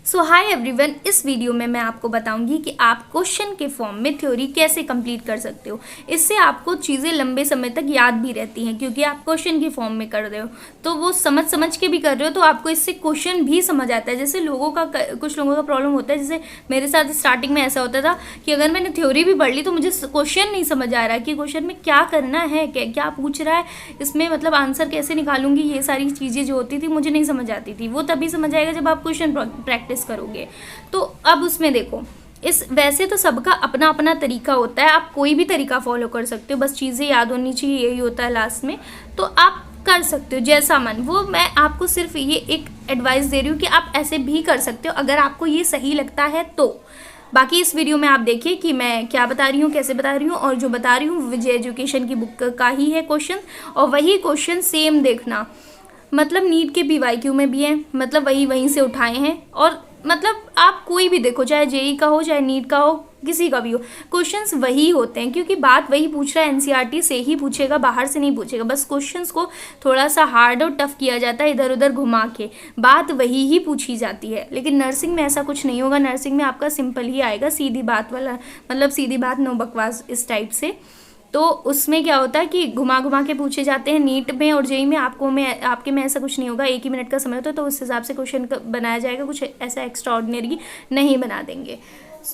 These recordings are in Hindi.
सो हाय एवरीवन, इस वीडियो में मैं आपको बताऊंगी कि आप क्वेश्चन के फॉर्म में थ्योरी कैसे कंप्लीट कर सकते हो। इससे आपको चीज़ें लंबे समय तक याद भी रहती हैं, क्योंकि आप क्वेश्चन के फॉर्म में कर रहे हो तो वो समझ समझ के भी कर रहे हो, तो आपको इससे क्वेश्चन भी समझ आता है। जैसे कुछ लोगों का प्रॉब्लम होता है, जैसे मेरे साथ स्टार्टिंग में ऐसा होता था कि अगर मैंने थ्योरी भी पढ़ ली तो मुझे क्वेश्चन नहीं समझ आ रहा कि क्वेश्चन में क्या करना है, क्या पूछ रहा है, इसमें मतलब आंसर कैसे निकालूंगी। ये सारी चीज़ें जो होती थी मुझे नहीं समझ आती थी। वो तभी समझ आएगा जब आप क्वेश्चन प्रैक्टिस करोगे। तो अब उसमें देखो, वैसे तो सबका अपना अपना तरीका होता है, आप कोई भी तरीका फॉलो कर सकते हो, बस चीज़ें याद होनी चाहिए, यही होता है लास्ट में। तो आप कर सकते हो जैसा मन वो। मैं आपको सिर्फ ये एक एडवाइस दे रही हूँ कि आप ऐसे भी कर सकते हो अगर आपको ये सही लगता है तो। बाकी इस वीडियो में आप देखिए कि मैं क्या बता रही हूँ, कैसे बता रही हूँ, और जो बता रही हूँ विजय एजुकेशन की बुक का ही है क्वेश्चन, और वही क्वेश्चन सेम देखना। मतलब नीट के PYQ में भी है, मतलब वहीं से उठाए हैं। और मतलब आप कोई भी देखो, चाहे JEE का हो, चाहे नीट का हो, किसी का भी हो, क्वेश्चंस वही होते हैं, क्योंकि बात वही पूछ रहा है। NCERT से ही पूछेगा, बाहर से नहीं पूछेगा। बस क्वेश्चंस को थोड़ा सा हार्ड और टफ किया जाता है, इधर उधर घुमा के बात वही ही पूछी जाती है। लेकिन नर्सिंग में ऐसा कुछ नहीं होगा। नर्सिंग में आपका सिंपल ही आएगा, सीधी बात वाला, मतलब सीधी बात, नो बकवास, इस टाइप से। तो उसमें क्या होता है कि घुमा घुमा के पूछे जाते हैं। नीट में और JEE में आपके में ऐसा कुछ नहीं होगा। 1 ही मिनट का समय होता है, तो उस हिसाब से क्वेश्चन बनाया जाएगा। कुछ ऐसा एक्स्ट्रा ऑर्डिनरी नहीं बना देंगे।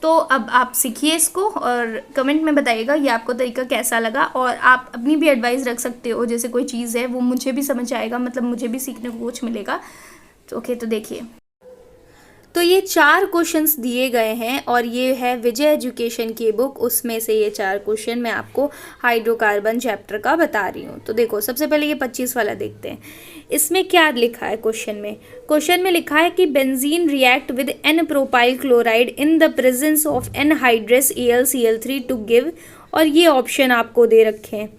तो अब आप सीखिए इसको और कमेंट में बताइएगा ये आपको तरीका कैसा लगा। और आप अपनी भी एडवाइस रख सकते हो, जैसे कोई चीज़ है वो मुझे भी समझ आएगा, मतलब मुझे भी सीखने को कुछ मिलेगा। तो ओके, तो देखिए, तो ये 4 क्वेश्चंस दिए गए हैं और ये है विजय एजुकेशन की बुक। उसमें से ये 4 क्वेश्चन मैं आपको हाइड्रोकार्बन चैप्टर का बता रही हूँ। तो देखो, सबसे पहले ये 25 वाला देखते हैं। इसमें क्या लिखा है क्वेश्चन में लिखा है कि benzene react with n propyl chloride in the presence of anhydrous AlCl3 to give, और ये ऑप्शन आपको दे रखे हैं।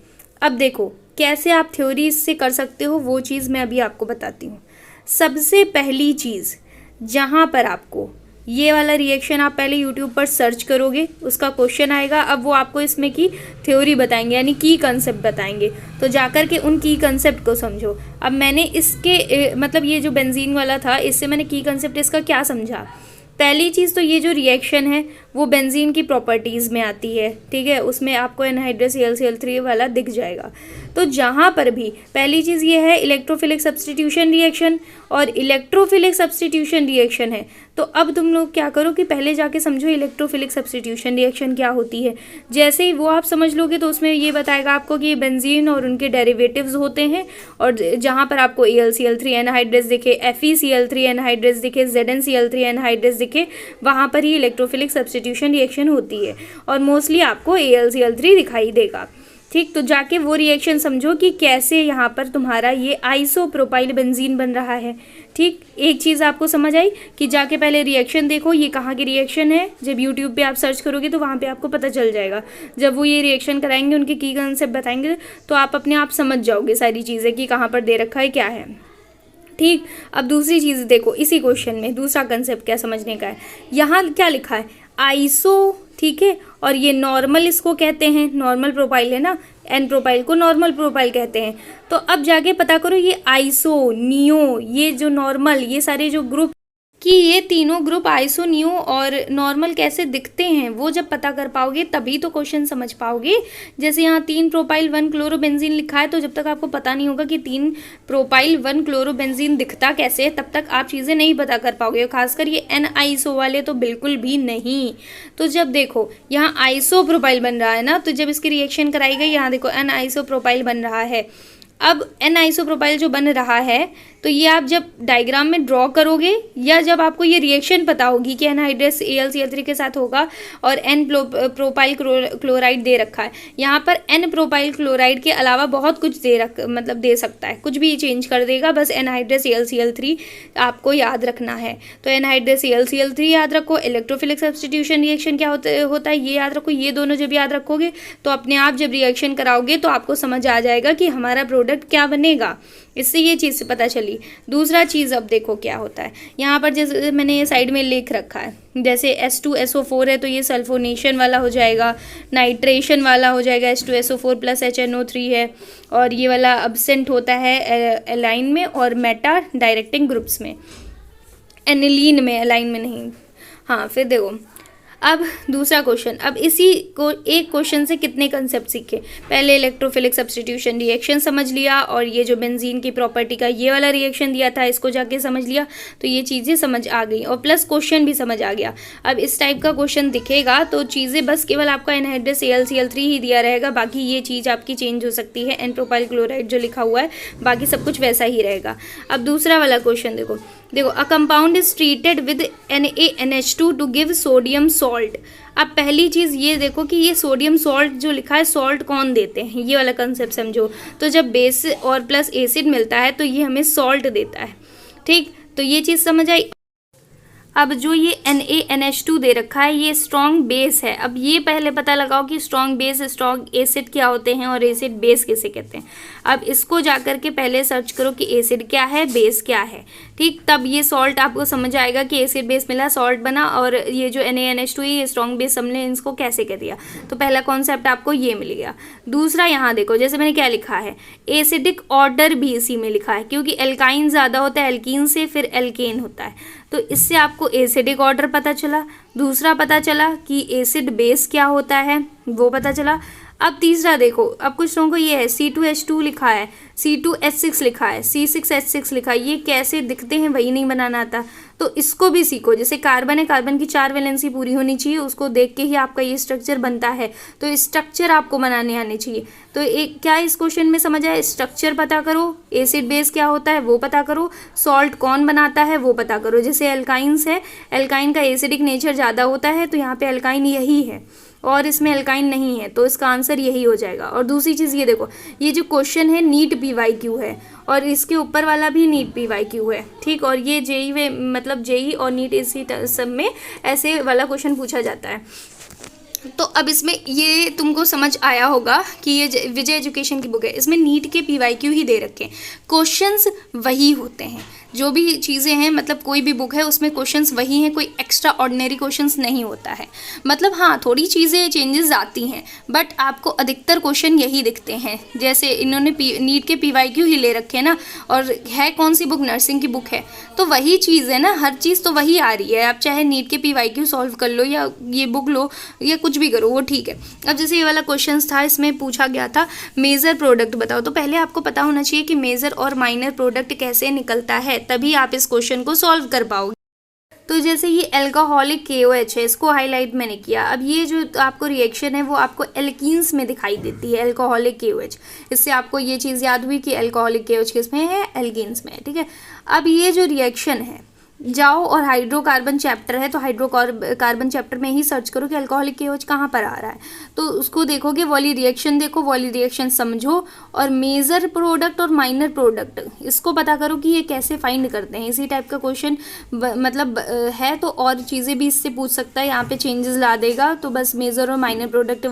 अब देखो कैसे आप थ्योरी इससे कर सकते हो, वो चीज़ मैं अभी आपको बताती हूँ। सबसे पहली चीज़, जहाँ पर आपको ये वाला रिएक्शन आप पहले YouTube पर सर्च करोगे, उसका क्वेश्चन आएगा। अब वो आपको इसमें की थ्योरी बताएंगे, यानी की कंसेप्ट बताएंगे। तो जाकर के उन की कंसेप्ट को समझो। अब मैंने इसके मतलब ये जो बेंजीन वाला था, इससे मैंने की कंसेप्ट इसका क्या समझा। पहली चीज़ तो ये जो रिएक्शन है वो बेंजीन की प्रॉपर्टीज़ में आती है, ठीक है। उसमें आपको एनहाइड्रस AlCl3 वाला दिख जाएगा। तो जहाँ पर भी पहली चीज़ ये है इलेक्ट्रोफिलिक सब्स्टिट्यूशन रिएक्शन, और इलेक्ट्रोफिलिक सब्स्टिट्यूशन रिएक्शन है। तो अब तुम लोग क्या करो कि पहले जाके समझो इलेक्ट्रोफिलिक सब्स्टिट्यूशन रिएक्शन क्या होती है। जैसे ही वो आप समझ लोगे तो उसमें ये बताएगा आपको कि ये बेंजीन और उनके डेरिवेटिव्स होते हैं। और जहाँ पर आपको AlCl3 एनहाइड्रस दिखे, FeCl3 एनहाइड्रस दिखे, ZnCl3 एनहाइड्रस दिखे, वहाँ पर ही इलेक्ट्रोफिलिक सब्स्टिट्यूशन रिएक्शन होती है। और मोस्टली आपको AlCl3 दिखाई देगा, ठीक। तो जाके वो रिएक्शन समझो कि कैसे यहाँ पर तुम्हारा ये आइसोप्रोपाइल बेंजीन बन रहा है, ठीक। एक चीज़ आपको समझ आई कि जाके पहले रिएक्शन देखो, ये कहाँ की रिएक्शन है। जब YouTube पे आप सर्च करोगे तो वहाँ पे आपको पता चल जाएगा। जब वो ये रिएक्शन कराएंगे, उनके की कंसेप्ट बताएंगे, तो आप अपने आप समझ जाओगे सारी चीज़ें कि कहाँ पर दे रखा है, क्या है, ठीक। अब दूसरी चीज़ देखो, इसी क्वेश्चन में दूसरा कंसेप्ट क्या समझने का है। यहाँ क्या लिखा है, आइसो, ठीक है। और ये नॉर्मल इसको कहते हैं, नॉर्मल प्रोफाइल है ना, एन प्रोफाइल को नॉर्मल प्रोफाइल कहते हैं। तो अब जाके पता करो ये आइसो, नियो, ये जो नॉर्मल, ये सारे जो ग्रुप कि ये तीनों ग्रुप आइसो, नियो और नॉर्मल कैसे दिखते हैं, वो जब पता कर पाओगे तभी तो क्वेश्चन समझ पाओगे। जैसे यहाँ 3 प्रोपाइल 1 क्लोरोबेंजीन लिखा है, तो जब तक आपको पता नहीं होगा कि 3 प्रोपाइल 1 क्लोरोबेंजीन दिखता कैसे है, तब तक आप चीज़ें नहीं पता कर पाओगे। खासकर ये एन आइसो वाले तो बिल्कुल भी नहीं। तो जब देखो यहाँ आइसो प्रोपाइल बन रहा है ना, तो जब इसकी रिएक्शन कराई गई, यहाँ देखो एन आइसो प्रोपाइल बन रहा है। अब एन आइसोप्रोपाइल जो बन रहा है, तो ये आप जब डायग्राम में ड्रॉ करोगे, या जब आपको ये रिएक्शन पता होगी कि एनहाइड्रस AlCl3 के साथ होगा और एन प्रोपाइल क्लोराइड दे रखा है। यहाँ पर एन प्रोपाइल क्लोराइड के अलावा बहुत कुछ दे सकता है, कुछ भी चेंज कर देगा। बस एनहाइड्रस AlCl3 आपको याद रखना है। तो एनहाइड्रस AlCl3 याद रखो, इलेक्ट्रोफिलिक सब्स्टिट्यूशन रिएक्शन क्या होता है ये याद रखो। ये दोनों जब याद रखोगे तो अपने आप जब रिएक्शन कराओगे तो आपको समझ आ जाएगा कि हमारा प्रोडक्ट क्या बनेगा। इससे ये चीज़ पता चली। दूसरा चीज़ अब देखो क्या होता है। यहाँ पर जैसे मैंने ये साइड में लिख रखा है, जैसे H2SO4 है तो ये सल्फोनेशन वाला हो जाएगा, नाइट्रेशन वाला हो जाएगा, H2SO4 + HNO3 है, और ये वाला अब्सेंट होता है एलाइन में और मेटा डायरेक्टिंग ग्रुप्स में। एनिलीन में, एलाइन में नहीं। हाँ, फिर देखो अब दूसरा क्वेश्चन। अब इसी को एक क्वेश्चन से कितने कंसेप्ट सीखे। पहले इलेक्ट्रोफिलिक सब्स्टिट्यूशन रिएक्शन समझ लिया, और ये जो बेंजीन की प्रॉपर्टी का ये वाला रिएक्शन दिया था इसको जाके समझ लिया, तो ये चीज़ें समझ आ गई और प्लस क्वेश्चन भी समझ आ गया। अब इस टाइप का क्वेश्चन दिखेगा तो चीज़ें बस केवल आपका एनहाइड्रस AlCl3 ही दिया रहेगा, बाकी ये चीज़ आपकी चेंज हो सकती है। एन प्रोपाइल क्लोराइड जो लिखा हुआ है, बाकी सब कुछ वैसा ही रहेगा। अब दूसरा वाला क्वेश्चन देखो, a compound is treated with NaNH2 to give sodium salt. अब पहली चीज़ ये देखो कि ये सोडियम सॉल्ट जो लिखा है, सॉल्ट कौन देते हैं, ये वाला कंसेप्ट समझो। तो जब बेस और प्लस एसिड मिलता है तो ये हमें सॉल्ट देता है, ठीक। तो ये चीज़ समझ आई। अब जो ये NaNH2 दे रखा है ये स्ट्रॉन्ग बेस है। अब ये पहले पता लगाओ कि स्ट्रॉन्ग बेस, स्ट्रॉन्ग एसिड क्या होते हैं और एसिड बेस किसे कहते हैं। अब इसको जाकर के पहले सर्च करो कि एसिड क्या है, बेस क्या है, ठीक। तब ये सॉल्ट आपको समझ आएगा कि एसिड बेस मिला, सॉल्ट बना, और ये जो NaNH2 है ये स्ट्रॉन्ग बेस हमने इसको कैसे कह दिया। तो पहला कॉन्सेप्ट आपको ये मिल गया। दूसरा यहाँ देखो, जैसे मैंने क्या लिखा है, एसिडिक ऑर्डर भी इसी में लिखा है, क्योंकि एल्काइन ज़्यादा होता है एल्कीन से, फिर एल्केन होता है। तो इससे आपको एसिडिक ऑर्डर पता चला। दूसरा पता चला कि एसिड बेस क्या होता है, वो पता चला। अब तीसरा देखो, अब कुछ लोगों को ये है C2H2 लिखा है, C2H6 लिखा है, C6H6 लिखा है, ये कैसे दिखते हैं वही नहीं बनाना आता। तो इसको भी सीखो। जैसे कार्बन है, कार्बन की 4 वैलेंसी पूरी होनी चाहिए, उसको देख के ही आपका ये स्ट्रक्चर बनता है। तो स्ट्रक्चर आपको बनाने आने चाहिए। तो एक क्या इस क्वेश्चन में समझ आया, स्ट्रक्चर पता करो, एसिड बेस क्या होता है वो पता करो, सॉल्ट कौन बनाता है वो पता करो। जैसे एल्काइंस है, एल्काइन का एसिडिक नेचर ज़्यादा होता है, तो यहाँ पे एल्काइन यही है और इसमें एल्काइन नहीं है, तो इसका आंसर यही हो जाएगा। और दूसरी चीज़ ये देखो, ये जो क्वेश्चन है नीट PYQ है, और इसके ऊपर वाला भी नीट PYQ है, ठीक। और ये जेई मतलब जेई और नीट इसी सब में ऐसे वाला क्वेश्चन पूछा जाता है। तो अब इसमें ये तुमको समझ आया होगा कि ये विजय एजुकेशन की बुक है, इसमें नीट के PYQ ही दे रखे हैं, क्वेश्चंस वही होते हैं। जो भी चीज़ें हैं, मतलब कोई भी बुक है उसमें क्वेश्चंस वही हैं, कोई एक्स्ट्रा ऑर्डिनरी क्वेश्चंस नहीं होता है। मतलब हाँ, थोड़ी चीज़ें चेंजेस आती हैं, बट आपको अधिकतर क्वेश्चन यही दिखते हैं। जैसे इन्होंने नीट के PYQ ही ले रखे हैं ना, और है कौन सी बुक, नर्सिंग की बुक है, तो वही चीज़ है ना, हर चीज़ तो वही आ रही है। आप चाहे नीट के PYQ सॉल्व कर लो या ये बुक लो या कुछ भी करो, वो ठीक है। अब जैसे ये वाला क्वेश्चन था, इसमें पूछा गया था मेजर प्रोडक्ट बताओ, तो पहले आपको पता होना चाहिए कि मेजर और माइनर प्रोडक्ट कैसे निकलता है, तभी आप इस क्वेश्चन को सॉल्व कर पाओगे। तो जैसे ये एल्कोहलिक KOH है, इसको हाईलाइट मैंने किया। अब ये जो आपको रिएक्शन है वो आपको एल्कीन्स में दिखाई देती है, एल्कोहलिक KOH। इससे आपको ये चीज़ याद हुई कि एल्कोहलिक KOH किस में है, एल्कीन्स में है, ठीक है। अब ये जो रिएक्शन है, जाओ और हाइड्रोकार्बन चैप्टर है तो हाइड्रोकार्बन चैप्टर में ही सर्च करो कि अल्कोहलिक KOH कहाँ पर आ रहा है, तो उसको देखोगे, वाली रिएक्शन देखो, वाली रिएक्शन समझो, और मेजर प्रोडक्ट और माइनर प्रोडक्ट इसको पता करो कि ये कैसे फाइंड करते हैं। इसी टाइप का क्वेश्चन मतलब है, तो और चीज़ें भी इससे पूछ सकता है, यहाँ पे चेंजेस ला देगा। तो बस मेजर और माइनर प्रोडक्ट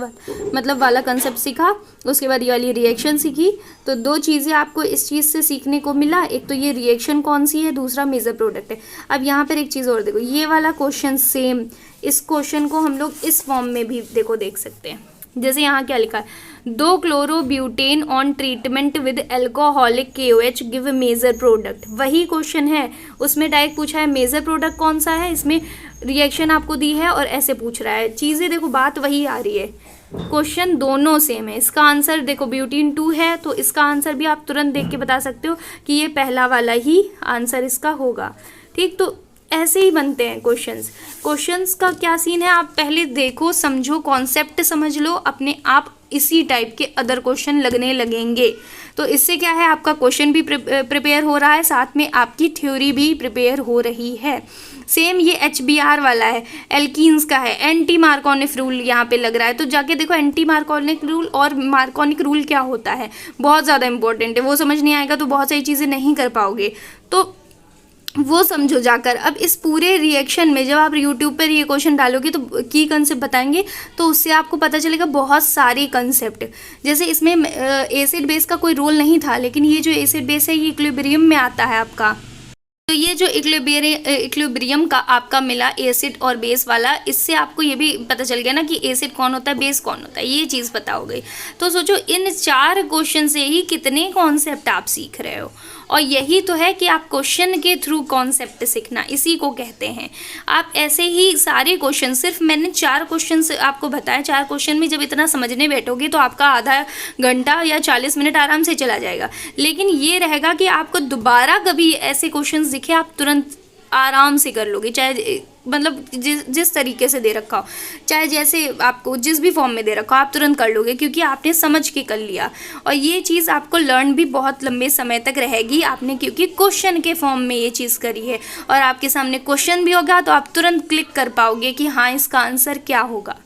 मतलब वाला कंसेप्ट सीखा, उसके बाद ये वाली रिएक्शन सीखी। तो दो चीज़ें आपको इस चीज़ से सीखने को मिला, एक तो ये रिएक्शन कौन सी है, दूसरा मेजर प्रोडक्ट है। अब यहाँ पर एक चीज़ और देखो, ये वाला क्वेश्चन सेम, इस क्वेश्चन को हम लोग इस फॉर्म में भी देख सकते हैं। जैसे यहाँ क्या लिखा है, 2 chlorobutane on treatment with alcoholic KOH give major product. वही क्वेश्चन है, उसमें डायरेक्ट पूछा है मेजर प्रोडक्ट कौन सा है, इसमें रिएक्शन आपको दी है और ऐसे पूछ रहा है। चीज़ें देखो, बात वही आ रही है, क्वेश्चन दोनों सेम है। इसका आंसर देखो ब्यूटीन 2 है, तो इसका आंसर भी आप तुरंत देख के बता सकते हो कि ये पहला वाला ही आंसर इसका होगा, ठीक। तो ऐसे ही बनते हैं क्वेश्चंस का क्या सीन है, आप पहले देखो, समझो, कॉन्सेप्ट समझ लो, अपने आप इसी टाइप के अदर क्वेश्चन लगने लगेंगे। तो इससे क्या है, आपका क्वेश्चन भी प्रिपेयर हो रहा है, साथ में आपकी थ्योरी भी प्रिपेयर हो रही है। सेम ये HBr वाला है, एल्कीन्स का है, एंटी मार्कोनिक रूल यहाँ पे लग रहा है, तो जाके देखो एंटी मार्कोनिक रूल और मार्कोनिक रूल क्या होता है, बहुत ज़्यादा इंपॉर्टेंट है। वो समझ नहीं आएगा तो बहुत सारी चीज़ें नहीं कर पाओगे, तो वो समझो जाकर। अब इस पूरे रिएक्शन में जब आप यूट्यूब पर ये क्वेश्चन डालोगे तो की कंसेप्ट बताएंगे, तो उससे आपको पता चलेगा बहुत सारे कंसेप्ट। जैसे इसमें एसिड बेस का कोई रोल नहीं था, लेकिन ये जो एसिड बेस है ये इक्विलिब्रियम में आता है आपका। तो ये जो इक्विलिब्रियम का आपका मिला एसिड और बेस वाला, इससे आपको ये भी पता चल गया ना कि एसिड कौन होता है, बेस कौन होता है, ये चीज़ पता हो गई। तो सोचो इन 4 क्वेश्चन से ही कितने कॉन्सेप्ट आप सीख रहे हो, और यही तो है कि आप क्वेश्चन के थ्रू कॉन्सेप्ट सीखना, इसी को कहते हैं। आप ऐसे ही सारे क्वेश्चन, सिर्फ मैंने 4 क्वेश्चन आपको बताया, 4 क्वेश्चन में जब इतना समझने बैठोगे तो आपका आधा घंटा या 40 मिनट आराम से चला जाएगा। लेकिन ये रहेगा कि आपको दोबारा कभी ऐसे क्वेश्चन दिखे आप तुरंत आराम से कर लोगे, चाहे मतलब जिस तरीके से दे रखा हो, चाहे जैसे आपको जिस भी फॉर्म में दे रखा हो, आप तुरंत कर लोगे क्योंकि आपने समझ के कर लिया। और ये चीज़ आपको लर्न भी बहुत लंबे समय तक रहेगी, आपने क्योंकि क्वेश्चन के फॉर्म में ये चीज़ करी है और आपके सामने क्वेश्चन भी होगा तो आप तुरंत क्लिक कर पाओगे कि हाँ इसका आंसर क्या होगा।